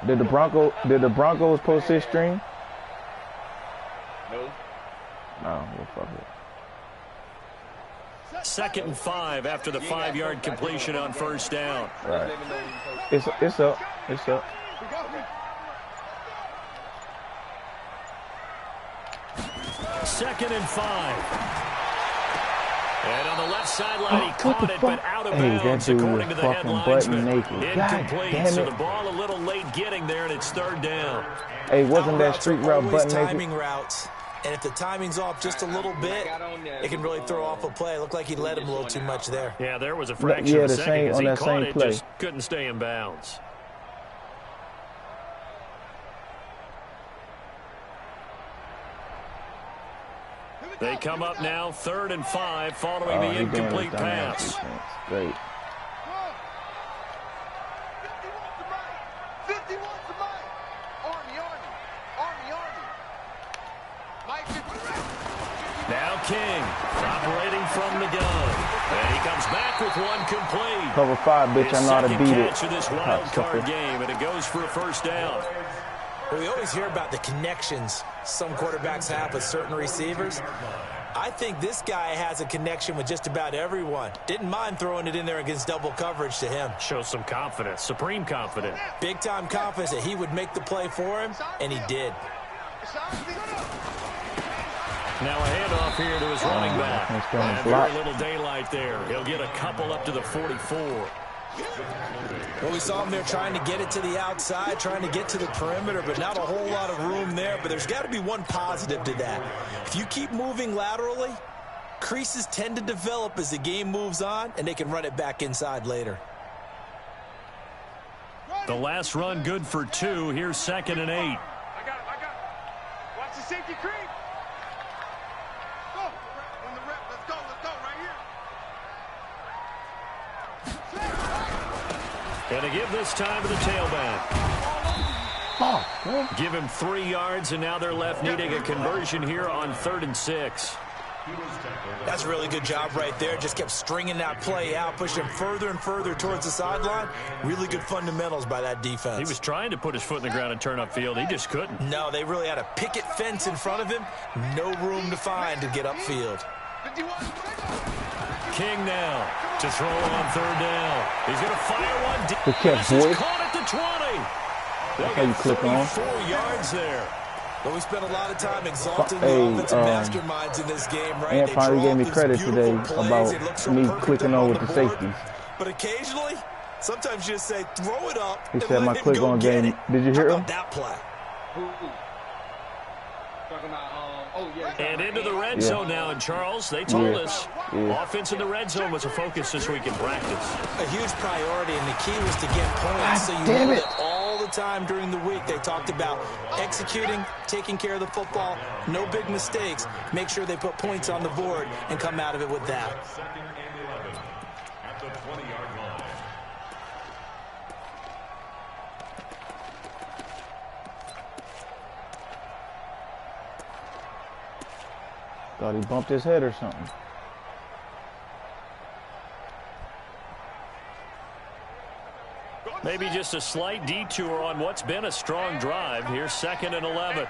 Did the Broncos post his stream? No. No, well, fuck it. 2nd and 5 after the 5-yard completion on first down. Right. It's up. It's up. 2nd and 5. And on the left sideline, he caught it, but out of bounds, according to the head linesman. Incomplete, so the ball a little late getting there, and it's 3rd down. Hey, wasn't that street route button timing naked? routes, and if the timing's off just a little bit, it can really throw off a play. It looked like he led him a little too much there. Yeah, there was a fraction of a second as he caught it, play. just couldn't stay in bounds. They come up now 3rd and 5 following the incomplete pass. Great. 51 to Mike. Army. Now King operating from the gun. And he comes back with one complete. Cover 5, bitch. I know how to beat it. Catch of this wild card game, and it goes for a first down. Well, we always hear about the connections some quarterbacks have with certain receivers. I think this guy has a connection with just about everyone. Didn't mind throwing it in there against double coverage to him. Shows some confidence, supreme confidence. Big-time confidence that he would make the play for him, and he did. Now a handoff here to his running back. And very little daylight there. He'll get a couple up to the 44. Well, we saw him there trying to get it to the outside, trying to get to the perimeter, but not a whole lot of room there. But there's got to be one positive to that. If you keep moving laterally, creases tend to develop as the game moves on, and they can run it back inside later. The last run good for 2. Here's 2nd and 8. I got it. Watch the safety creep. Go. On the rep. Let's go right here. And to give this time to the tailback. Oh, give him 3 yards, and now they're left needing a conversion here on 3rd and 6. That's a really good job right there. Just kept stringing that play out, pushing him further and further towards the sideline. Really good fundamentals by that defense. He was trying to put his foot in the ground and turn upfield. He just couldn't. No, they really had a picket fence in front of him. No room to find to get upfield. King now to throw on 3rd down. He's going to fire one deep. Good catch, boy. Caught at the 20. That's how you click on. 4 yards there. But we spent a lot of time exalting the offensive masterminds in this game, right? And finally gave me credit today about me clicking on with the safeties. But occasionally, sometimes you just say, throw it up. He said my click on game. Did you hear him? That play. And into the red zone now, and Charles, they told us offense in the red zone was a focus this week in practice. A huge priority, and the key was to get points. So you know that all the time during the week they talked about executing, taking care of the football, no big mistakes. Make sure they put points on the board and come out of it with that. Thought he bumped his head or something. Maybe just a slight detour on what's been a strong drive. Here's 2nd and 11.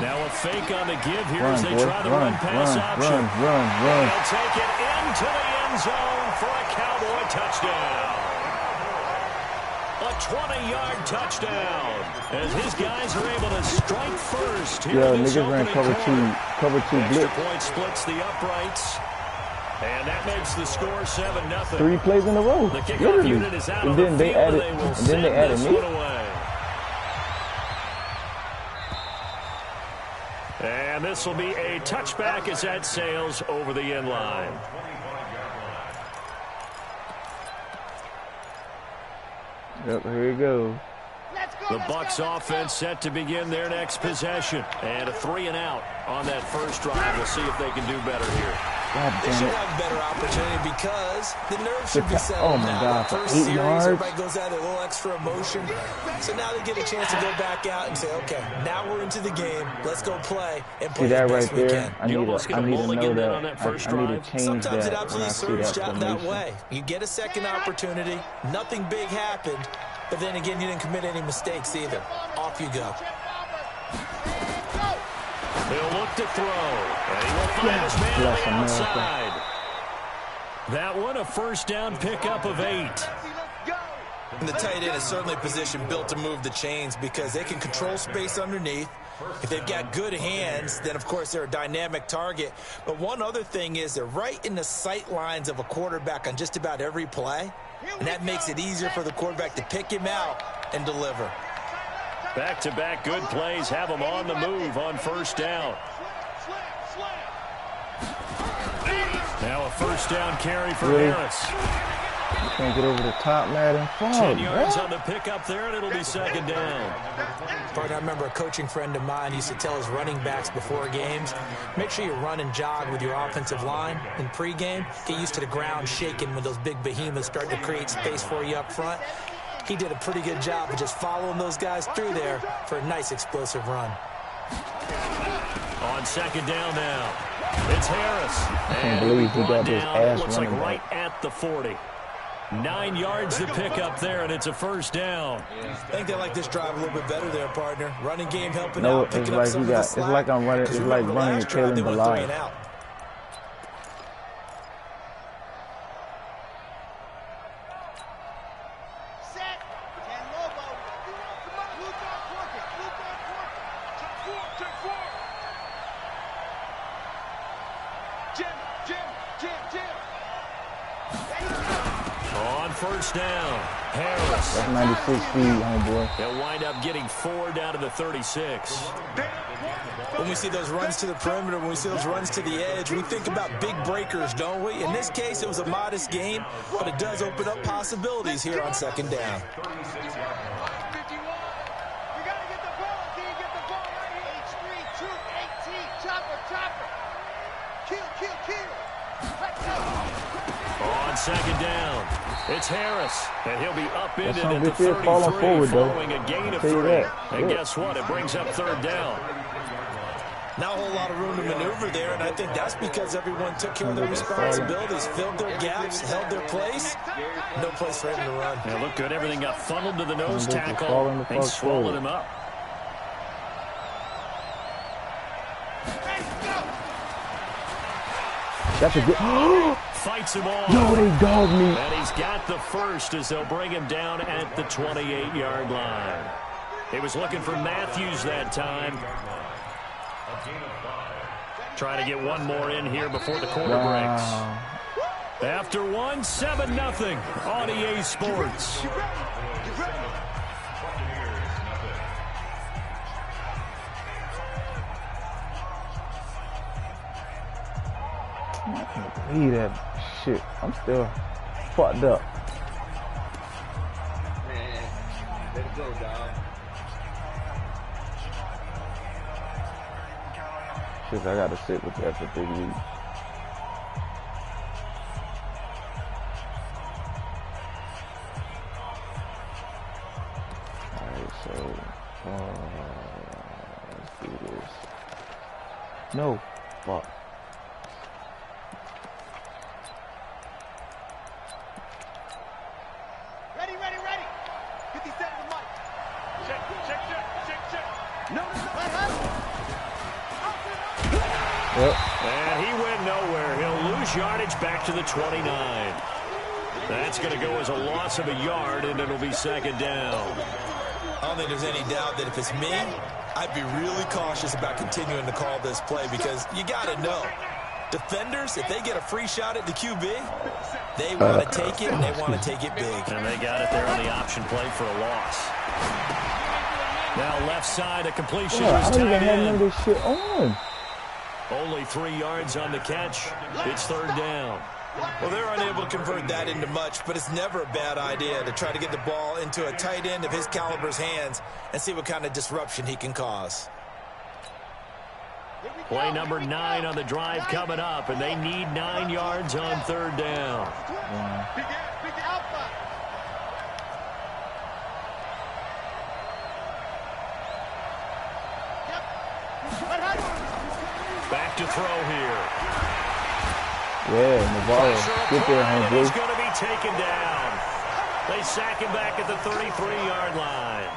Now a fake on the give here as they try the run-pass option. Run. They'll take it into the end zone for a Cowboy touchdown. A 20-yard touchdown as his guys are able to strike first. Yeah, niggas ran cover two blitz. Extra point splits the uprights. And that makes the score 7-0. 3 plays in a row. The kickoff unit is out of the field, and they added me. And this will be a touchback as that sails over the end line. Yep, here we go. The Bucs offense set to begin their next possession. And a 3-and-out on that first drive. We'll see if they can do better here. They should have a better opportunity because the nerves should be settled Oh, my now. God. First For 8 series, yards? everybody goes out with a little extra emotion. So now they get a chance to go back out and say, okay, now we're into the game. Let's go play and play that the right best we there? can. I need to know that. I need to change Sometimes that it absolutely when I see serves that out that formation. way. You get a second opportunity. Nothing big happened. But then again, you didn't commit any mistakes either. Off you go. He'll look to throw. And he will find his man on the outside. That one, a first down pickup of 8. And the tight end is certainly a position built to move the chains because they can control space underneath. If they've got good hands, then, of course, they're a dynamic target. But one other thing is they're right in the sight lines of a quarterback on just about every play. And that makes it easier for the quarterback to pick him out and deliver. Back-to-back good plays have him on the move on first down. Now a first down carry for Harris. You can't get over the top, Madden. 10 yards on the pickup there, and it'll be second down. But I remember a coaching friend of mine used to tell his running backs before games, make sure you run and jog with your offensive line in pregame. Get used to the ground shaking when those big behemoths start to create space for you up front. He did a pretty good job of just following those guys through there for a nice explosive run. On second down now, it's Harris. I can't believe he got his ass looks like running right back. at the 40. 9 yards to pick up there, and it's a first down. I think they like this drive a little bit better there, partner. Running game helping No, out, picking up some of the slack. it's like I'm running. It's like running and killing the line. On first down, Harris. That's 96 speed, homeboy. They'll wind up getting 4 down to the 36. When we see those runs to the perimeter, when we see those runs to the edge, we think about big breakers, don't we? In this case, it was a modest game, but it does open up possibilities here on second down. On second down, it's Harris, and he'll be upended That at the 33 forward, following a gain of 3. And Yeah. guess what? It brings up third down. Not a whole lot of room to maneuver there, and I think that's because everyone took care of their responsibilities, filled their gaps, held their place. No place for him to run. Yeah, looked good. Everything got funneled to the nose tackle and swallowed him up. That's a good. Fights him off. Yo, they dogged me. And he's got the first as they'll bring him down at the 28-yard line. He was looking for Matthews that time. Trying to get one more in here before the quarter breaks. After one, 7-0 on EA Sports. I can't believe that shit. I'm still fucked up. Man, let it go, dog. Shit, I gotta sit with that for 3 weeks. Alright, so let's do this. No, fuck. Ready. 50 seconds of mic. Check. No. Yep. And he went nowhere. He'll lose yardage back to the 29. That's going to go as a loss of a yard, and it'll be second down. I don't think there's any doubt that if it's me, I'd be really cautious about continuing to call this play because you got to know, defenders, if they get a free shot at the QB, they want to take it, and they want to take it big. And they got it there on the option play for a loss. Now left side, a completion Yeah, was I don't even tied have none of in. this shit on. Only 3 yards on the catch. It's third down. Well, they're unable to convert that into much, but it's never a bad idea to try to get the ball into a tight end of his caliber's hands and see what kind of disruption he can cause. Play number 9 on the drive coming up, and they need 9 yards on third down. Big alpha. Back to throw here. Yeah, Navarro. Get there, He's homeboy. going to be taken down. They sack him back at the 33-yard line.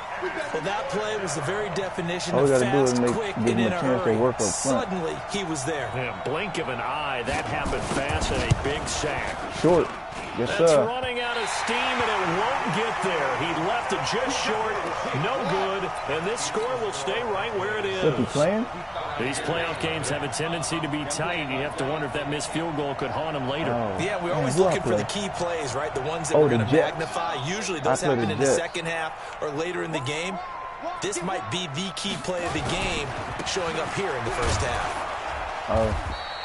Well, that play was the very definition All of we gotta do is fast, make, quick, give and him in a a chance to hurry. work up front. Suddenly, he was there. Yeah, blink of an eye, that happened fast and a big sack. Short. Yes, That's sir. running out of steam, and it won't get there. He left it just short, no good, and this score will stay right where it is. Is he playing? These playoff games have a tendency to be tight. You have to wonder if that missed field goal could haunt him later. Oh. Yeah, we're Man, always who I looking for play? the key plays, right? The ones that Oh, we're going the to Jets. magnify. Usually those I play happen the in the Jets. second half or later in the game. This might be the key play of the game showing up here in the first half. Oh,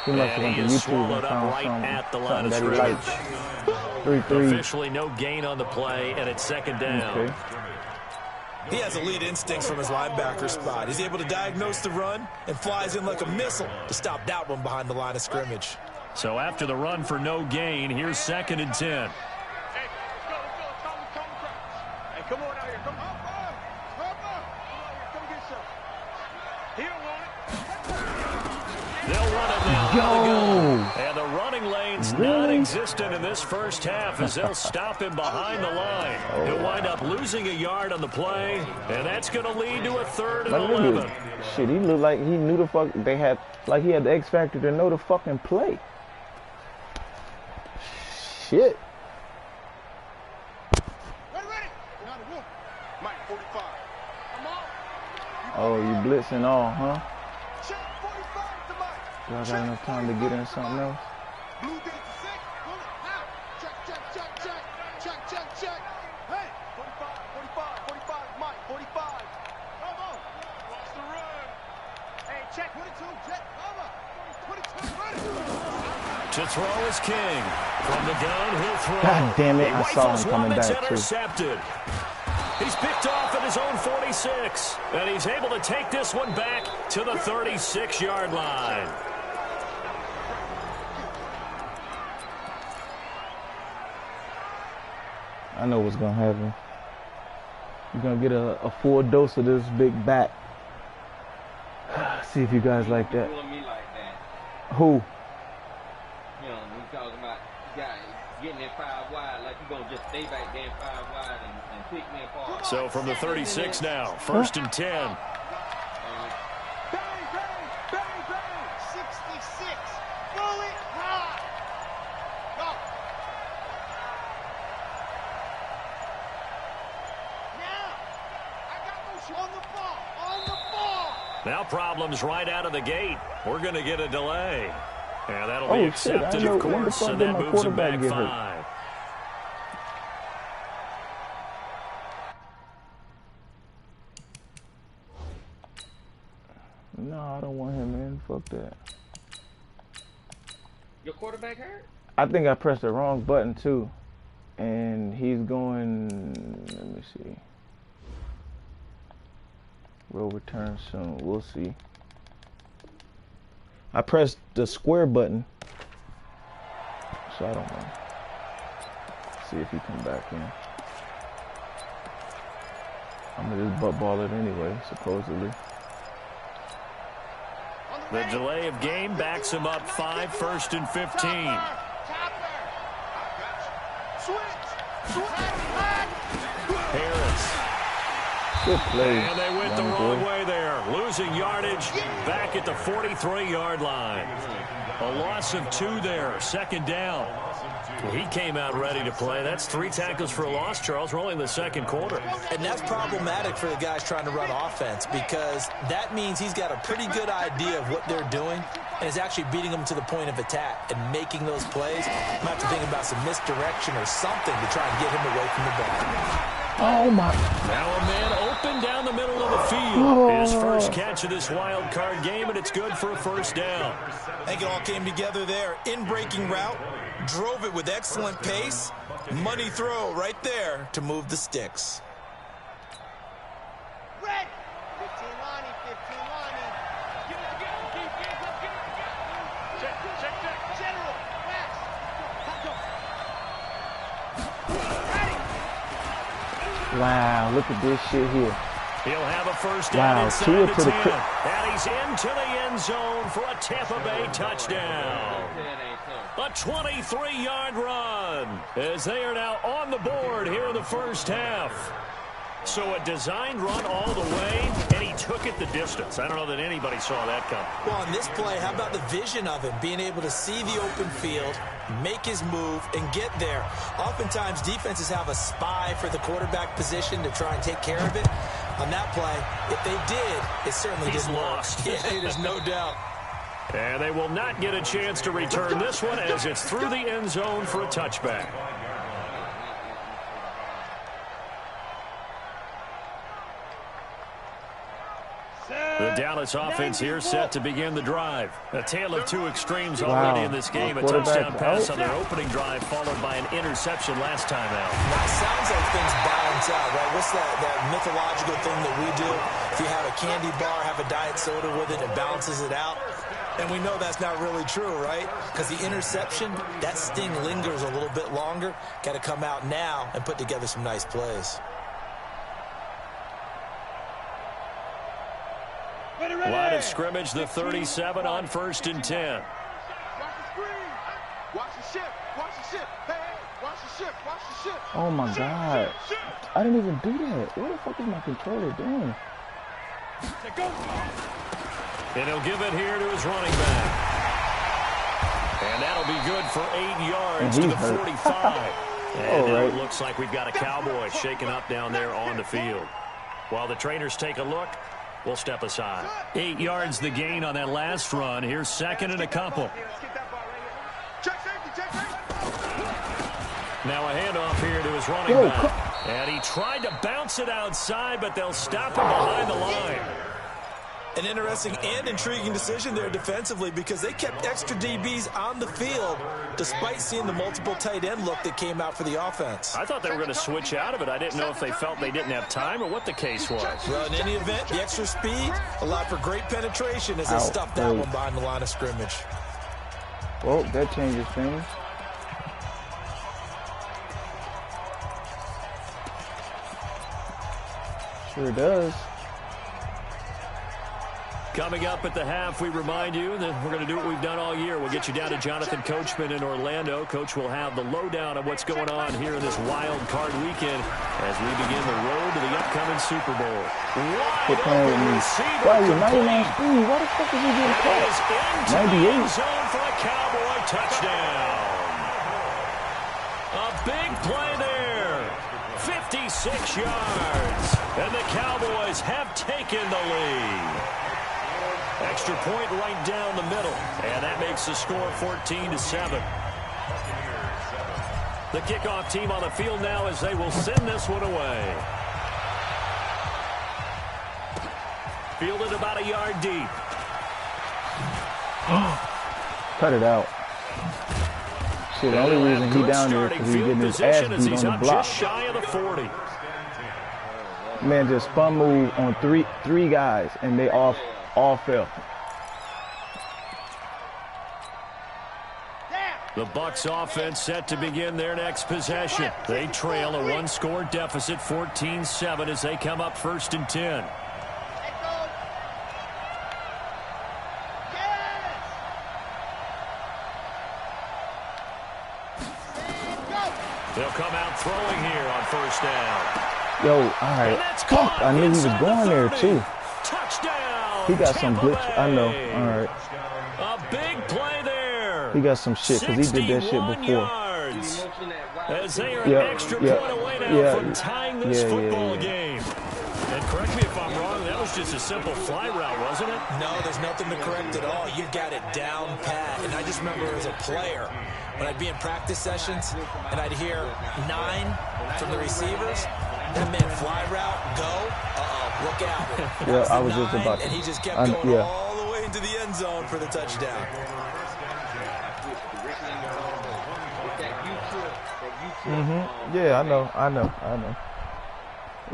he must have And went he to is YouTube swallowed and up found right at the line something of that he scrimmage. likes. 3-3. Officially no gain on the play, and it's second down. Okay. He has elite instincts from his linebacker spot. He's able to diagnose the run and flies in like a missile to stop that one behind the line of scrimmage. So after the run for no gain, here's 2nd and 10. Hey, let's go. Hey, come on out here. Come on. Come get some. He don't want it. They'll run it now. Yo! And the running lane's Really? non-existent in this first half as they'll stop him behind the line. He'll wind up losing a yard on the play, and that's going to lead to a 3rd and Like, look 11. at shit, he looked like he knew the fuck. They had, like he had the X factor to know the fucking play. Shit. Ready. Mike, 45. Come on. Oh, you blitzing all, huh? Check 45 to Mike. Do I got enough time to get in something else? Blue gets 6. Pull it out. Check. Hey, 45, Mike, 45. Come on. Watch the run. Hey, check 22. Jet, cover. 22, ready. To throw is King. From the downhill throw. God damn it, He I saw rifles him one coming that's back, too. intercepted. He's picked off at his own 46, and he's able to take this one back to the 36-yard line. I know what's gonna happen. You're gonna get a full dose of this big bat. See if you guys like that. Doing me like that. Who? You know, we talking about guys getting that 5 wide, like you gonna just stay back there 5 wide and pick me apart. So from the 36 now, 1st and 10. Bang, 66. Bullet high. Go. Now, I got motion on the ball. Now problems right out of the gate. We're going to get a delay. And that'll Oh, be shit, I accepted, know. of When the course, fuck and did that my moves him quarterback back get hurt? 5. No, I don't want him in. Fuck that. Your quarterback hurt? I think I pressed the wrong button too. And he's going, let me see. Will return soon. We'll see. I pressed the square button. So I don't know. See if he come back in. I'm gonna just butt ball it anyway, supposedly. The delay of game backs him up 5, 1st and 15. Harris. Good play. And they went the young wrong boy. way there, losing yardage back at the 43-yard line. A loss of 2 there, 2nd down. He came out ready to play. That's 3 tackles for a loss, Charles. We're only in the 2nd quarter. And that's problematic for the guys trying to run offense because that means he's got a pretty good idea of what they're doing and is actually beating them to the point of attack and making those plays. Might have to think about some misdirection or something to try and get him away from the ball. Oh my. Now a man open down the middle of the field. His first catch of this wild card game, and it's good for a 1st down. I think it all came together there. In-breaking route, drove it with excellent pace. Money throw right there to move the sticks. Red. 15 Lonnie. Get it together. Keep hands up. Get it together. Check. General. Max. Ready. Wow, look at this shit here. He'll have a 1st down Wow, inside Tua the to the 10. And he's into the end zone for a Tampa Bay touchdown. That ain't so. A 23-yard run as they are now on the board here in the first half. So a designed run all the way, and he took it the distance. I don't know that anybody saw that coming. Well, on this play, how about the vision of him, being able to see the open field, make his move, and get there. Oftentimes, defenses have a spy for the quarterback position to try and take care of it. On that play, if they did, it certainly He's didn't lost. work. Yeah, there's no doubt. And they will not get a chance to return this one as it's through the end zone for a touchback. The Dallas offense here set to begin the drive. A tale of two extremes already in this game. A touchdown pass on their opening drive followed by an interception last time out. Now, it sounds like things balance out, right? What's that mythological thing that we do? If you have a candy bar, have a diet soda with it, it balances it out. And we know that's not really true, right? Because the interception, that sting lingers a little bit longer. Got to come out now and put together some nice plays. Line of scrimmage, the 37 on 1st and 10. Watch the screen. Watch the ship. Watch the ship. Hey, watch the ship. Watch the ship. Oh my God. I didn't even do that. What the fuck is my controller doing? And he'll give it here to his running back. And that'll be good for 8 yards to the 45. And now it looks like we've got a Cowboy shaken up down there on the field. While the trainers take a look, we'll step aside. 8 yards the gain on that last run. Here's second and a couple. Now a handoff here to his running back. And he tried to bounce it outside, but they'll stop him behind the line. An interesting and intriguing decision there defensively because they kept extra DBs on the field despite seeing the multiple tight end look that came out for the offense. I thought they were going to switch out of it. I didn't know if they felt they didn't have time or what the case was. Well, in any event, the extra speed allowed for great penetration as they stuffed that one behind the line of scrimmage. Well, that changes things. Sure does. Coming up at the half, we remind you that we're going to do what we've done all year. We'll get you down to Jonathan Coachman in Orlando. Coach will have the lowdown of what's going on here in this wild card weekend as we begin the road to the upcoming Super Bowl. Quit playing with me. Why are you 99 speed? Why the fuck is he getting caught? 98. Zone for a Cowboy touchdown. A big play there. 56 yards. And the Cowboys have taken the lead. Extra point right down the middle. And that makes the score 14-7. The kickoff team on the field now as they will send this one away. Fielded about a yard deep. Cut it out. Shit, the only reason he down there is because he's getting his ass beat on the block. Just shy of the 40. Man just spun move on three guys, and they all fell. The Bucs offense set to begin their next possession. They trail a one-score deficit, 14-7, as they come up 1st and 10. They'll come out throwing here on 1st down. Yo, all right. Fuck, I knew he was going there, too. Touchdown. He got some glitch. I know. All right. A big play there. He got some shit because he did that shit before. Yards. As they are an extra point away now from tying this football game. And correct me if I'm wrong, that was just a simple fly route, wasn't it? No, there's nothing to correct at all. You got it down pat. And I just remember as a player, when I'd be in practice sessions and I'd hear 9 from the receivers, that meant fly route, go, look out. Yeah, I was just about to. And he just kept going all the way into the end zone for the touchdown. Yeah, I know.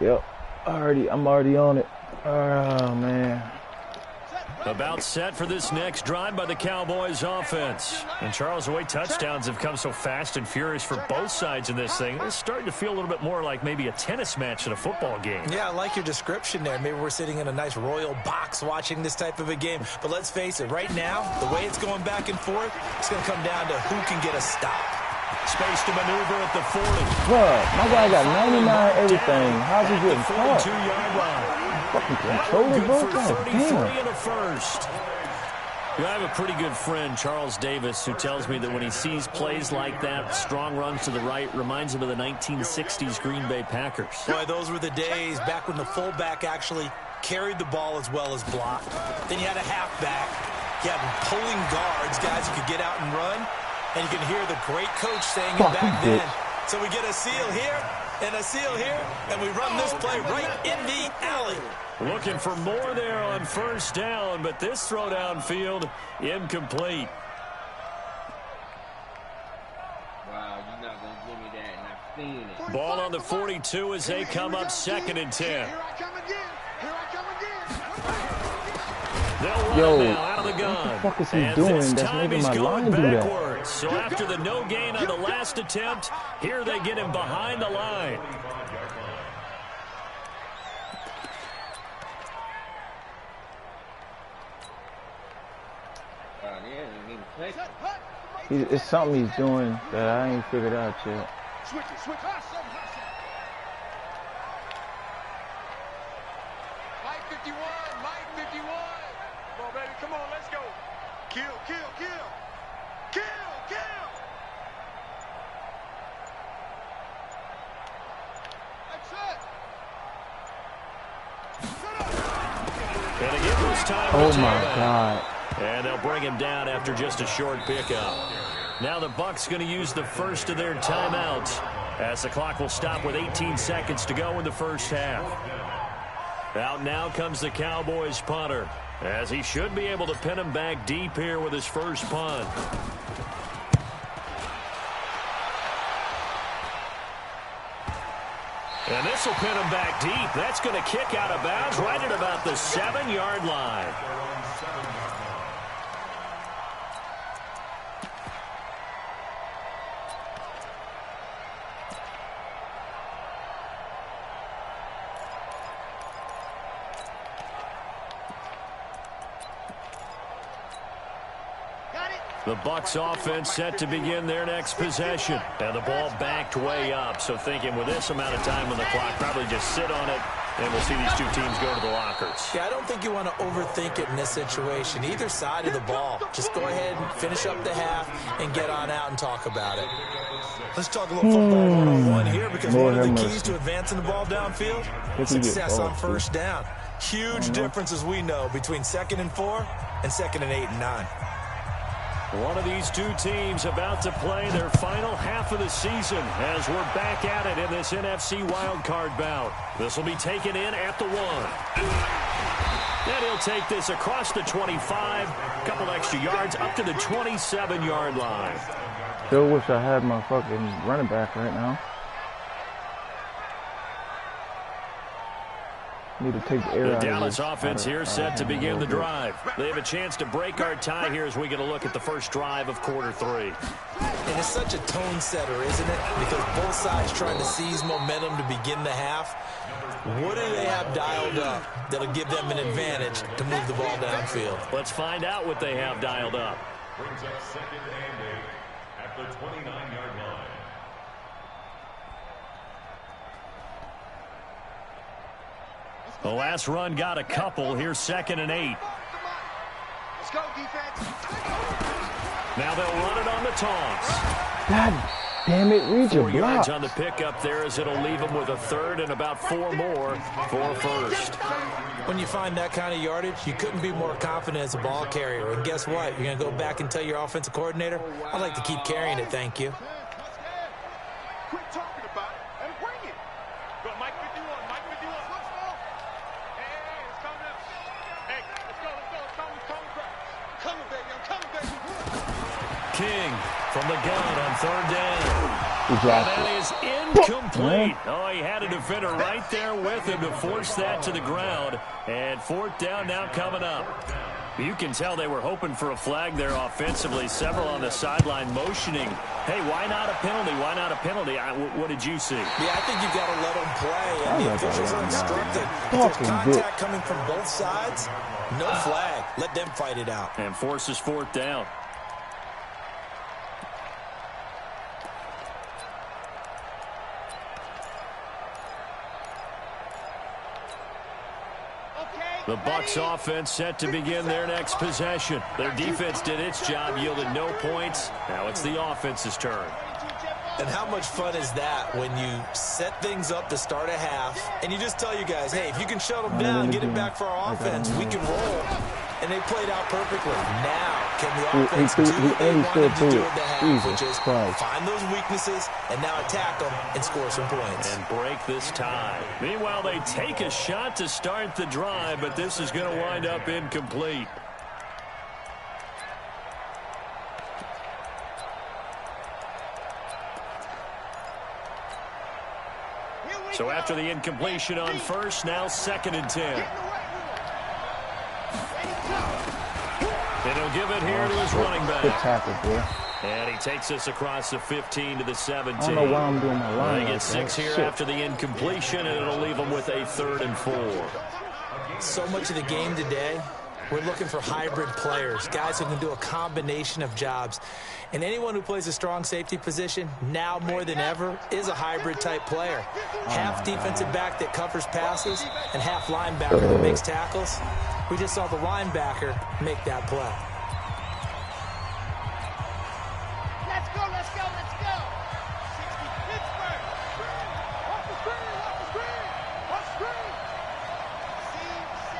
Yep. I'm already on it. Oh, man. About set for this next drive by the Cowboys offense. And Charles, the way touchdowns have come so fast and furious for both sides in this thing, it's starting to feel a little bit more like maybe a tennis match than a football game. Yeah, I like your description there. Maybe we're sitting in a nice royal box watching this type of a game. But let's face it, right now, the way it's going back and forth, it's going to come down to who can get a stop. Space to maneuver at the 40. Bruh, my guy got 99 everything. How's he getting caught? 42-yard line. Fucking controller, Good bro. for God 33 damn. and a first. I have a pretty good friend, Charles Davis, who tells me that when he sees plays like that, strong runs to the right, reminds him of the 1960s Green Bay Packers. Boy, those were the days back when the fullback actually carried the ball as well as blocked. Then you had a halfback. You had pulling guards, guys who could get out and run. And you can hear the great coach saying it back then. So we get a seal here and a seal here, and we run this play right in the alley. Looking for more there on first down, but this throw downfield incomplete. Wow, you're not going to give me that, and I've seen it. Ball on the 42 as they come up 2nd and 10. Here I come again. Here I come again. They'll run Yo, it now out of the gun. what the fuck is he And doing this that's time making he's my going line do that? backwards. So after the no gain on the last attempt, here they get him behind the line. It's something he's doing that I ain't figured out yet. Switch it, switch it. Mike 51, Mike 51. Come on, baby, come on, let's go. Kill, kill, kill. Kill, kill. That's it. And again this time. Oh my God. And they'll bring him down after just a short pickup. Now the Bucs going to use the first of their timeouts as the clock will stop with 18 seconds to go in the first half. Out now comes the Cowboys punter, as he should be able to pin him back deep here with his first punt. And this will pin him back deep. That's going to kick out of bounds right at about the 7-yard line. The Bucs offense set to begin their next possession. And the ball backed way up. So thinking with this amount of time on the clock, probably just sit on it, and we'll see these two teams go to the lockers. Yeah, I don't think you want to overthink it in this situation. Either side of the ball. Just go ahead and finish up the half and get on out and talk about it. Let's talk a little football one-on-one here, because one of the keys to advancing the ball downfield, success on first down. Huge difference, as we know, between 2nd and 4 and 2nd and 8 and 9. One of these two teams about to play their final half of the season as we're back at it in this NFC wildcard bout. This will be taken in at the 1. And he'll take this across the 25, a couple extra yards up to the 27-yard line. Still wish I had my fucking running back right now. Need to take the air The out Dallas of this. offense here set to begin the drive. They have a chance to break our tie here as we get a look at the first drive of quarter 3. And it's such a tone setter, isn't it? Because both sides trying to seize momentum to begin the half. What do they have dialed up that'll give them an advantage to move the ball downfield? Let's find out what they have dialed up. Brings us 2nd and 8 at the 29-yard line. The last run got a couple. Here's 2nd and 8. Let's go, defense. Now they'll run it on the toss. God damn it, read 4 your yards block. on the pickup there, as it'll leave them with a 3rd and about 4 more for first. When you find that kind of yardage, you couldn't be more confident as a ball carrier. And guess what? You're going to go back and tell your offensive coordinator, I'd like to keep carrying it, thank you. Quit talking about it and bring it. Go, Mike 51, Mike 51. Let's go. Hey, it's coming up. Hey, let's go, let's go. It's coming, back. I'm coming, baby. I'm coming, baby. King from the gun on 3rd down. He dropped That it. is incomplete. Oh, he had a defender right there with him to force that to the ground. And 4th down now coming up. You can tell they were hoping for a flag there offensively. Several on the sideline motioning. Hey, why not a penalty? Why not a penalty? What did you see? Yeah, I think you've got to let them play. And the officials are instructed. If there's contact coming from both sides, no flag. Let them fight it out. And forces fourth down. The Bucs offense set to begin their next possession. Their defense did its job, yielded no points. Now it's the offense's turn. And how much fun is that when you set things up to start a half and you just tell you guys, hey, if you can shut them down, get it back for our offense, we can roll. And they played out perfectly. Now, can the offense do what they wanted to do at the half, which is find those weaknesses and now attack them and score some points. And break this tie. Meanwhile, they take a shot to start the drive, but this is going to wind up incomplete. So after the incompletion on first, now 2nd and 10. And he'll give it here to his running back. Good tackle, boy. And he takes us across the 15 to the 17. I don't know why I'm doing my line. They get 6 here after the incompletion, and it'll leave them with a 3rd and 4. So much of the game today, we're looking for hybrid players, guys who can do a combination of jobs. And anyone who plays a strong safety position, now more than ever, is a hybrid-type player. Half defensive back that covers passes and half linebacker that makes tackles. We just saw the linebacker make that play. Let's go, let's go, let's go. 60, Pittsburgh. Off the screen, off the screen, off the screen. C6.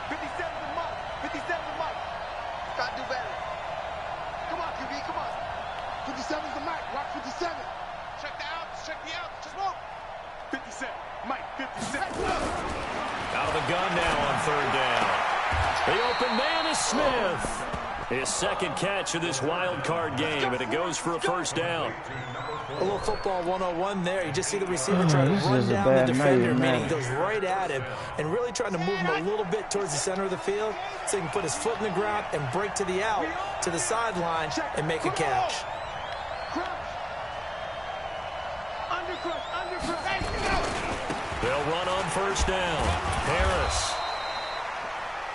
57 to Mike, 57 to Mike. Got to do better. Come on, QB, come on. 57 to Mike, watch 57. Check the outs, just move. 57, Mike, 57. Out of the gun now on 3rd down. The open man is Smith. His 2nd catch of this wild card game, and it goes for a 1st down. A little football 101 there. You just see the receiver try to run down the defender, meaning he goes right at him and really trying to move him a little bit towards the center of the field so he can put his foot in the ground and break to the out, to the sideline, and make a catch. They'll run on 1st down. Harris.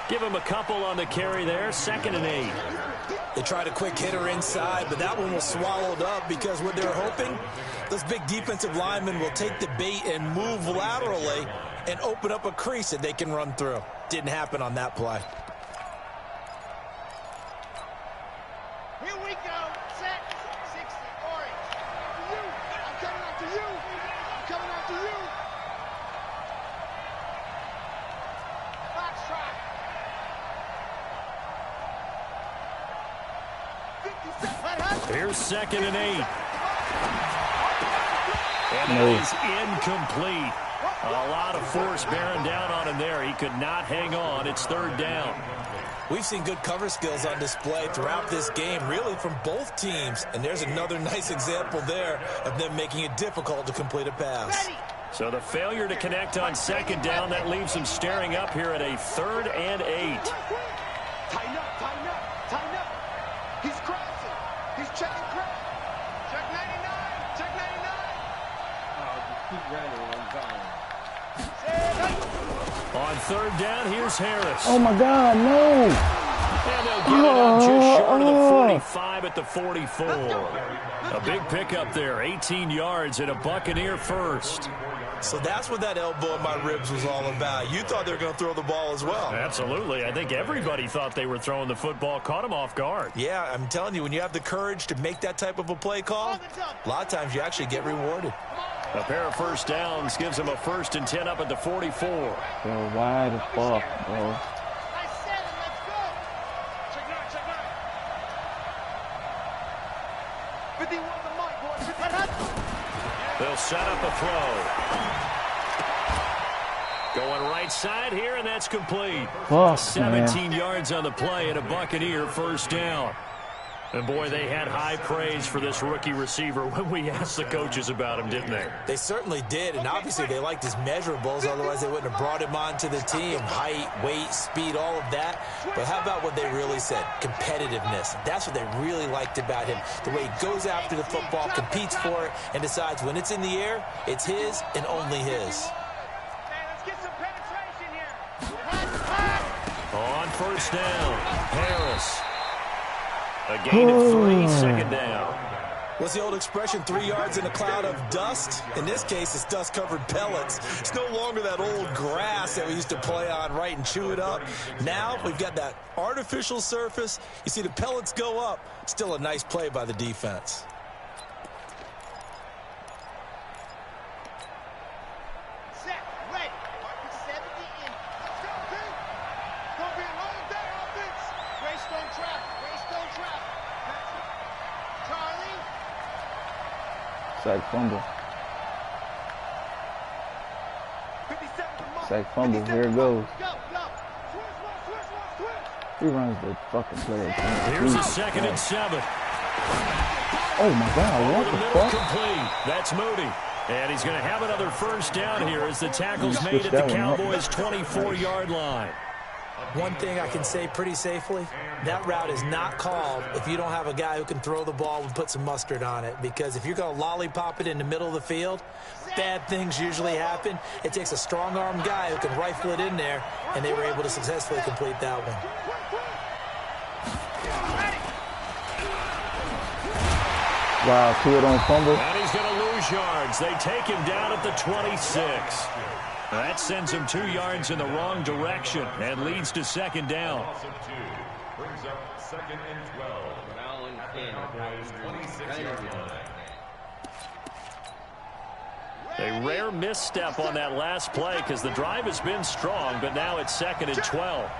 Give him a couple on the carry there. 2nd and 8. They tried a quick hitter inside, but that one was swallowed up because what they're hoping, those big defensive linemen will take the bait and move laterally and open up a crease that they can run through. Didn't happen on that play. Here we go. Set. 60, orange. To you. I'm coming after you. I'm coming after you. Box try. 57. Here's 2nd and 8. And that is incomplete. A lot of force bearing down on him there. He could not hang on. It's 3rd down. We've seen good cover skills on display throughout this game, really from both teams. And there's another nice example there of them making it difficult to complete a pass. So the failure to connect on 2nd down, that leaves him staring up here at a 3rd and 8. Tighten up, tighten up, tighten up. He's crossing. He's checking crack. Check 99, check 99. Oh, just keep running one time. On 3rd down, here's Harris. Oh, my God, no. And they'll get it up just short of the 45 at the 44. A big pickup there, 18 yards and a Buccaneer 1st. So that's what that elbow in my ribs was all about. You thought they were going to throw the ball as well. Absolutely. I think everybody thought they were throwing the football, caught him off guard. Yeah, I'm telling you, when you have the courage to make that type of a play call, a lot of times you actually get rewarded. A pair of 1st downs gives him a 1st and 10 up at the 44. Yo, why the fuck, bro? Nice 7, let's go. Check 9, check 9. 51 to Mike, boys. They'll set up a throw. Going right side here, and that's complete. Fuck, 17 yards on the play and a Buccaneer 1st down. And, boy, they had high praise for this rookie receiver when we asked the coaches about him, didn't they? They certainly did, and obviously they liked his measurables. Otherwise, they wouldn't have brought him onto the team. Height, weight, speed, all of that. But how about what they really said? Competitiveness. That's what they really liked about him. The way he goes after the football, competes for it, and decides when it's in the air, it's his and only his. On first down, Harris. A gain of 3, second down. What's the old expression, 3 yards in a cloud of dust? In this case, it's dust-covered pellets. It's no longer that old grass that we used to play on, right, and chew it up. Now we've got that artificial surface. You see the pellets go up. Still a nice play by the defense. Sack fumble. Sack fumble. Here it goes. He runs the fucking play. Here's a 2nd and 7. Oh my God! What the fuck? Complete. That's Moody. And he's going to have another first down here as the tackle's made at the Cowboys' 24-yard line. One thing I can say pretty safely, that route is not called if you don't have a guy who can throw the ball and put some mustard on it. Because if you're going to lollipop it in the middle of the field, bad things usually happen. It takes a strong-armed guy who can rifle it in there, and they were able to successfully complete that one. Wow, Tua don't fumble. And he's going to lose yards. They take him down at the 26. That sends him 2 yards in the wrong direction and leads to 2nd down. Brings up 2nd and 12. A rare misstep on that last play because the drive has been strong, but now it's 2nd and 12.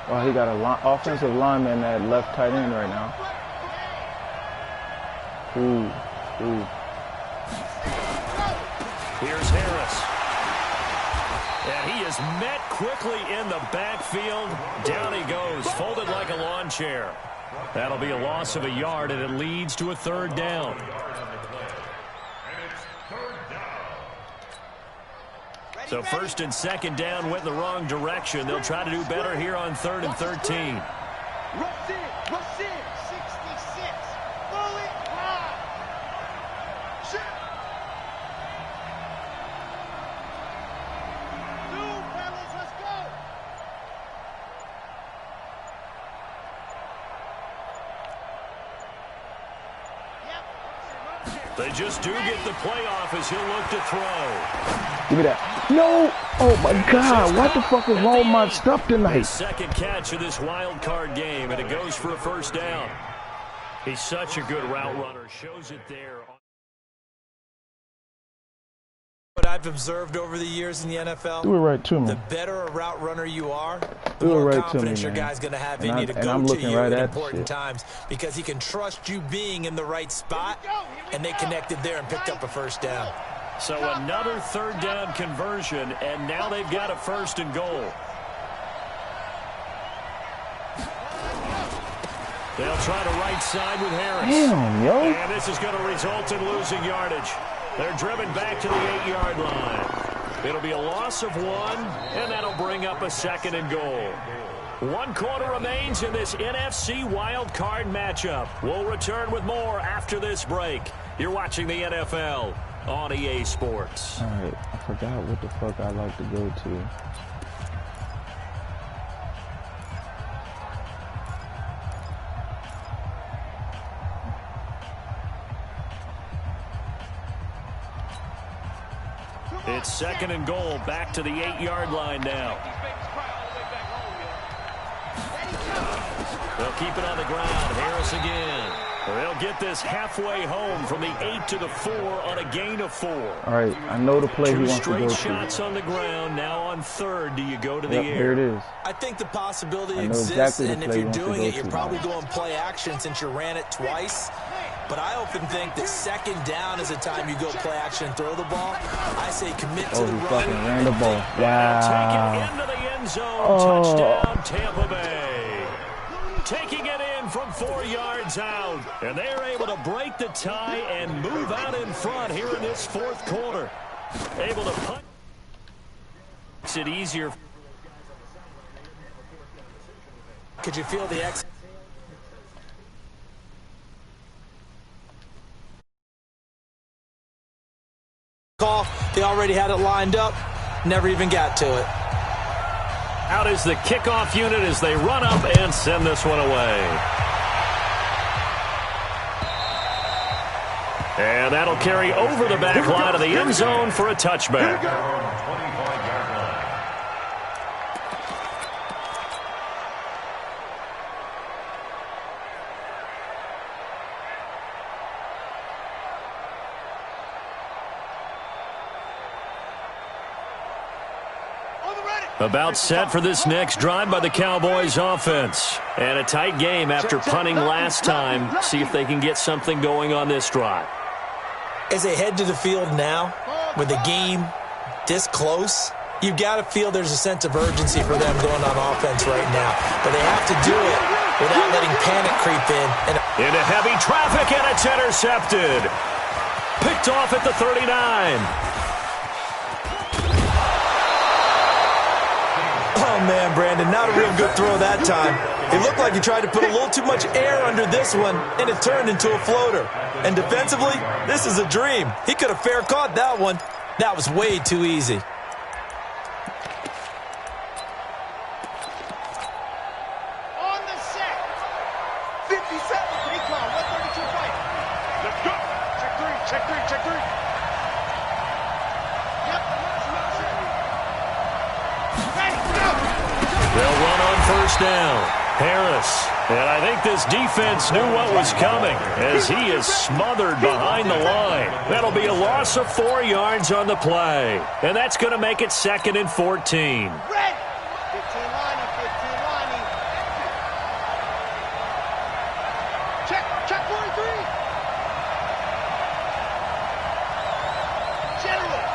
Oh, he got an offensive lineman at left tight end right now. Ooh. Here's Harris. And he is met quickly in the backfield. Down he goes, folded like a lawn chair. That'll be a loss of a yard, and it leads to a 3rd down. So 1st and 2nd down went in the wrong direction. They'll try to do better here on 3rd and 13. Rush in, 66, fully high. They just do get the playoff as he'll look to throw. Give me that. No! Oh my God! What the fuck is wrong with my stuff tonight? His 2nd catch of this wild card game, and it goes for a 1st down. He's such a good route runner. Shows it there. What I've observed over the years in the NFL, do it right to me. The better a route runner you are, the do more it right confidence to me, your guy's going to have and in you to go to you right at at important times because he can trust you being in the right spot, and they connected there and picked up a 1st down. So another 3rd down conversion, and now they've got a 1st and goal. They'll try to right side with Harris. Damn, yo. And this is going to result in losing yardage. They're driven back to the 8-yard line. It'll be a loss of 1, and that'll bring up a 2nd and goal. 1 quarter remains in this NFC wild card matchup. We'll return with more after this break. You're watching the NFL on EA Sports. All right, I forgot what the fuck I like to go to. It's 2nd and goal, back to the 8-yard line now. They'll keep it on the ground. Harris again. They'll get this halfway home from the 8 to the 4 on a gain of 4. All right, I know the play he wants to go to. 2 straight shots on the ground. Now on 3rd, do you go to the air? Here it is. I think the possibility exists, exactly and if you're doing it, you're probably going play action since you ran it twice. But I often think that 2nd down is the time you go play action and throw the ball. I say commit to the run. Fucking ran the ball. Wow. Take it into the end zone. Touchdown, Tampa Bay. Taking it in one from 4 yards out. And they're able to break the tie and move out in front here in this fourth quarter. Able to punch. Makes it easier. Could you feel the X? Call. They already had it lined up. Never even got to it. Out is the kickoff unit as they run up and send this one away. And that'll carry over the back line of the end zone for a touchback. About set for this next drive by the Cowboys offense. And a tight game after punting last time. See if they can get something going on this drive. As they head to the field now, with the game this close, you've got to feel there's a sense of urgency for them going on offense right now. But they have to do it without letting panic creep in. Into heavy traffic, and it's intercepted. Picked off at the 39. Oh, man, Brandon, not a real good throw that time. It looked like he tried to put a little too much air under this one, and it turned into a floater. And defensively, this is a dream. He could have fair caught that one. That was way too easy. On the set. 57. Recon. 132 fight. Let's go. Check three. Check three. Check three. Yep. They'll run on first down. Harris. And I think this defense knew what was coming as he is smothered behind the line. That'll be a loss of 4 yards on the play. And that's going to make it 2nd and 14. Red. 15 lining. 15 lining. Check 43. General.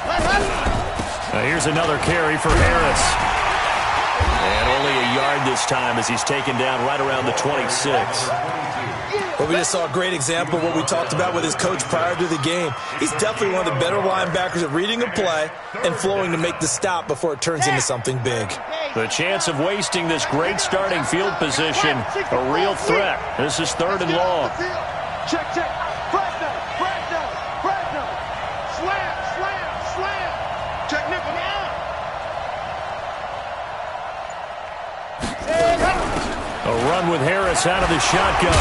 West. Now here's another carry for Harris. And only a yard this time as he's taken down right around the 26. Well, we just saw a great example of what we talked about with his coach prior to the game. He's definitely one of the better linebackers at reading a play and flowing to make the stop before it turns into something big. The chance of wasting this great starting field position, a real threat. This is 3rd and long. Check. Fresno. Slam. Check nickel now. A run with Harris out of the shotgun.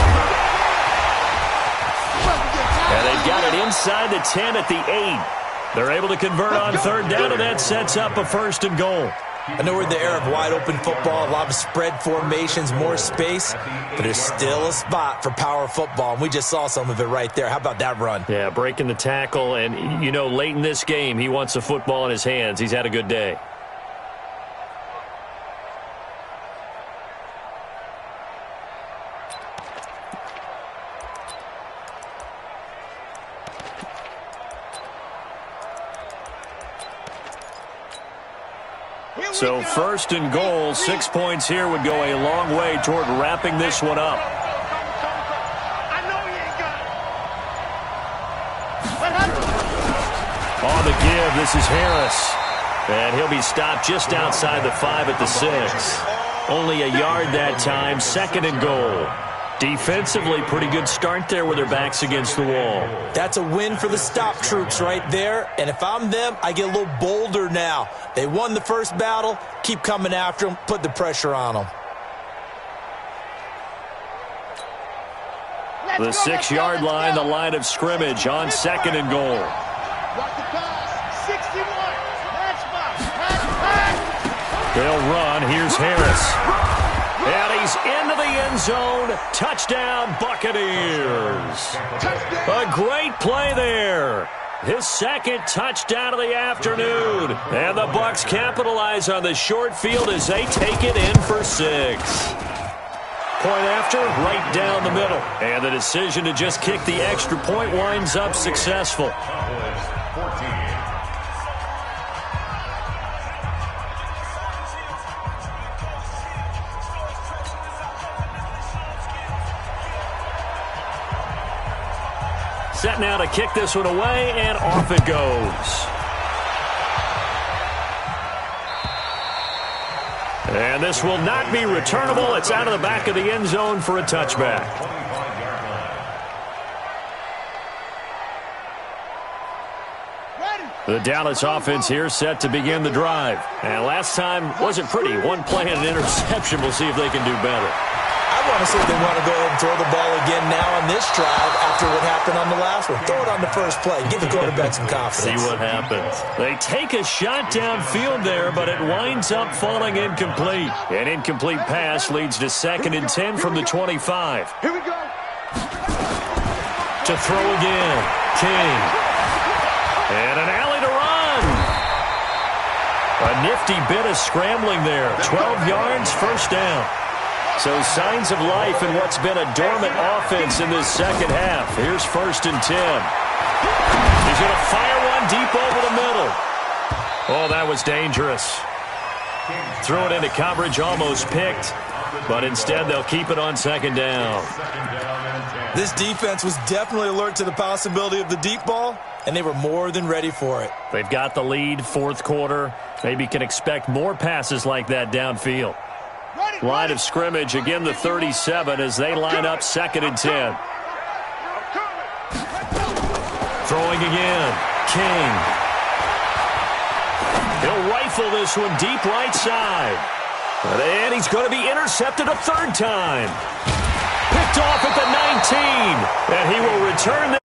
And they've got it inside the 10 at the 8. They're able to convert on 3rd down, and that sets up a 1st and goal. I know we're in the era of wide-open football, a lot of spread formations, more space, but there's still a spot for power football, and we just saw some of it right there. How about that run? Yeah, breaking the tackle, and, you know, late in this game, he wants the football in his hands. He's had a good day. So 1st and goal, 6 points here would go a long way toward wrapping this one up. I know he ain't got it. On the give, this is Harris. And he'll be stopped just outside the 5 at the 6. Only a yard that time, 2nd and goal. Defensively, pretty good start there with their backs against the wall. That's a win for the stop troops right there. And if I'm them, I get a little bolder now. They won the first battle. Keep coming after them. Put the pressure on them. The 6-yard line, the line of scrimmage on 2nd and goal. Watch the pass. 61. Match. They'll run. Here's Harris. And he's into the end zone. Touchdown, Buccaneers. A great play there. His 2nd touchdown of the afternoon. And the Bucs capitalize on the short field as they take it in for 6. Point after, right down the middle. And the decision to just kick the extra point winds up successful. Set now to kick this one away, and off it goes. And this will not be returnable. It's out of the back of the end zone for a touchback. The Dallas offense here set to begin the drive. And last time wasn't pretty. One play and an interception. We'll see if they can do better. I want to say they want to go ahead and throw the ball again now on this drive after what happened on the last one. Throw it on the first play. Give the quarterback some confidence. See what happens. They take a shot downfield there, but it winds up falling incomplete. An incomplete pass leads to 2nd and 10 from the 25. Here we go. To throw again. King. And an alley to run. A nifty bit of scrambling there. 12 yards, first down. So signs of life in what's been a dormant offense in this second half. Here's 1st and 10. He's going to fire one deep over the middle. Oh, that was dangerous. Threw it into coverage, almost picked. But instead, they'll keep it on 2nd down. This defense was definitely alert to the possibility of the deep ball, and they were more than ready for it. They've got the lead, 4th quarter. Maybe can expect more passes like that downfield. Line of scrimmage, again the 37 as they line up 2nd and 10. Throwing again. King. He'll rifle this one deep right side. And he's going to be intercepted a 3rd time. Picked off at the 19. And he will return